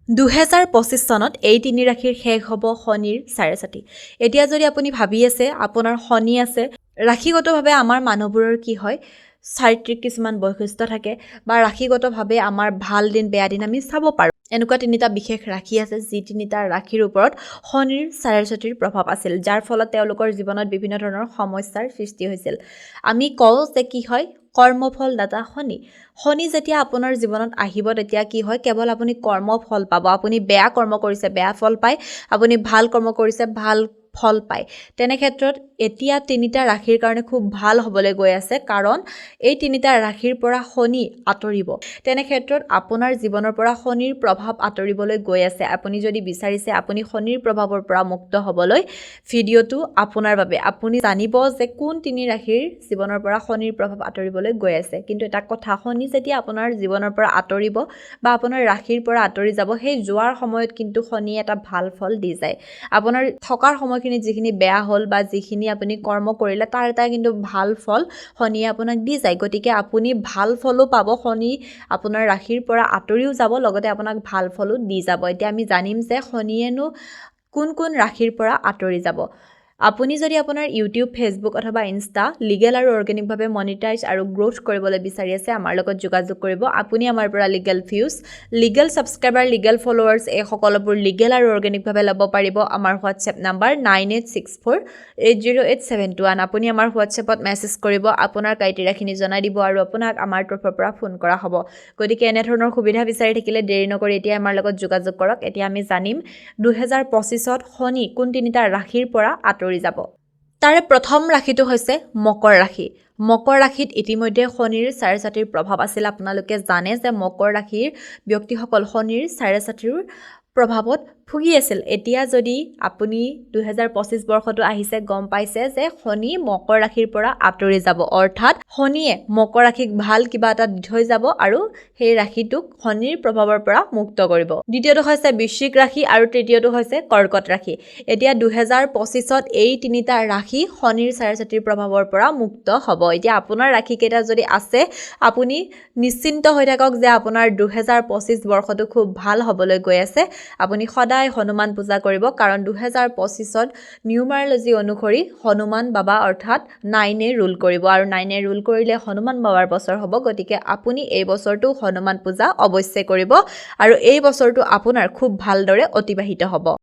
2025 চনত এই তিনি ৰাশিৰ শেষ হ'ব শনিৰ চাৰে চাতি। এতিয়া যদি আপুনি ভাবি আছে আপোনাৰ শনি আছে, ৰাশিগতভাৱে আমাৰ মানুহবোৰৰ কি হয় চাৰিত্ৰিক কিছুমান বৈশিষ্ট্য থাকে বা ৰাশিগতভাৱে আমাৰ ভাল দিন বেয়া দিন আমি চাব পাৰোঁ। এনেকুৱা তিনিটা বিশেষ ৰাশি আছে যি তিনিটা ৰাশিৰ ওপৰত শনিৰ চাৰে চাতিৰ প্ৰভাৱ আছিল, যাৰ ফলত তেওঁলোকৰ জীৱনত বিভিন্ন ধৰণৰ সমস্যাৰ সৃষ্টি হৈছিল। আমি কওঁ যে কি হয় কৰ্মফল দাতা শনি। শনি যেতিয়া আপোনাৰ জীৱনত আহিব তেতিয়া কি হয় কেৱল আপুনি কৰ্মফল পাব। আপুনি বেয়া কৰ্ম কৰিছে বেয়া ফল পায়, আপুনি ভাল কৰ্ম কৰিছে ভাল ফল পায়। তেনে ক্ষেত্ৰত এতিয়া তিনিটা ৰাশিৰ কাৰণে খুব ভাল হ'বলৈ গৈ আছে, কাৰণ এই তিনিটা ৰাশিৰ পৰা শনি আঁতৰিব। তেনে ক্ষেত্ৰত আপোনাৰ জীৱনৰ পৰা শনিৰ প্ৰভাৱ আঁতৰিবলৈ গৈ আছে। আপুনি যদি বিচাৰিছে আপুনি শনিৰ প্ৰভাৱৰ পৰা মুক্ত হ'বলৈ, ভিডিঅ'টো আপোনাৰ বাবে। আপুনি জানিব যে কোন তিনি ৰাশিৰ জীৱনৰ পৰা শনিৰ প্ৰভাৱ আঁতৰিবলৈ গৈ আছে। কিন্তু এটা কথা, শনি যেতিয়া আপোনাৰ জীৱনৰ পৰা আঁতৰিব বা আপোনাৰ ৰাশিৰ পৰা আঁতৰি যাব, সেই যোৱাৰ সময়ত কিন্তু শনিয়ে এটা ভাল ফল দি যায়। আপোনাৰ থকাৰ সময়খিনিত যিখিনি বেয়া হ'ল বা যিখিনি আপুনি কৰ্ম কৰিলে তাৰ এটা কিন্তু ভাল ফল শনিয়ে আপোনাক দি যায়। গতিকে আপুনি ভাল ফলো পাব, শনি আপোনাৰ ৰাশিৰ পৰা আঁতৰিও যাব, লগতে আপোনাক ভাল ফলো দি যাব। এতিয়া আমি জানিম যে শনিয়েনো কোন কোন ৰাশিৰ পৰা আঁতৰি যাব। আপুনি যদি আপোনাৰ ইউটিউব, ফেচবুক অথবা ইনষ্টা লিগেল আৰু অৰ্গেনিকভাৱে মনিটাইজ আৰু গ্ৰ'থ কৰিবলৈ বিচাৰি আছে, আমাৰ লগত যোগাযোগ কৰিব। আপুনি আমাৰ পৰা legal views, legal subscriber, legal followers এই সকলোবোৰ লিগেল আৰু অৰ্গেনিকভাৱে ল'ব পাৰিব। আমাৰ হোৱাটছএপ নাম্বাৰ 9864808721। আপুনি আমাৰ হোৱাটছএপত মেছেজ কৰিব, আপোনাৰ ক্ৰাইটেৰিয়াখিনি জনাই দিব আৰু আপোনাক আমাৰ তৰফৰ পৰা ফোন কৰা হ'ব। গতিকে এনেধৰণৰ সুবিধা বিচাৰি থাকিলে দেৰি নকৰি এতিয়া আমাৰ লগত যোগাযোগ কৰক। এতিয়া আমি জানিম 2025ত শনি কোন তিনিটা ৰাশিৰ পৰা আঁতৰি যাব। তাৰে প্ৰথম ৰাশিটো হৈছে মকৰ ৰাশি। মকৰ ৰাশিত ইতিমধ্যে শনিৰ চাৰে চাতিৰ প্ৰভাৱ আছিল। আপোনালোকে জানে যে মকৰ ৰাশিৰ ব্যক্তিসকল শনিৰ চাৰে চাতিৰ প্ৰভাৱত ভুগি আছিল। এতিয়া যদি আপুনি 2025 বৰ্ষটো আহিছে, গম পাইছে যে শনি মকৰ ৰাশিৰ পৰা আঁতৰি যাব, অৰ্থাৎ শনিয়ে মকৰ ৰাশিক ভাল কিবা এটা দি থৈ যাব আৰু সেই ৰাশিটোক শনিৰ প্ৰভাৱৰ পৰা মুক্ত কৰিব। দ্বিতীয়টো হৈছে বৃশ্চিক ৰাশি আৰু তৃতীয়টো হৈছে কৰ্কট ৰাশি। এতিয়া 2025ত এই তিনিটা ৰাশি শনিৰ চাৰে চাতিৰ প্ৰভাৱৰ পৰা মুক্ত হ'ব। এতিয়া আপোনাৰ ৰাশিকেইটা যদি আছে, আপুনি নিশ্চিন্ত হৈ থাকক যে আপোনাৰ 2025 বৰ্ষটো খুব ভাল হ'বলৈ গৈ আছে। আপুনি সদায় হনুমান পূজা কৰিব, কাৰণ 2025ত নিউমাৰলজি অনুসৰি হনুমান বাবা অৰ্থাৎ 9এ ৰুল কৰিব আৰু 9এ ৰুল কৰিলে হনুমান বাবাৰ বছৰ হ'ব। গতিকে আপুনি এই বছৰটো হনুমান পূজা অৱশ্যে কৰিব আৰু এই বছৰটো আপোনাৰ খুব ভালদৰে অতিবাহিত হ'ব।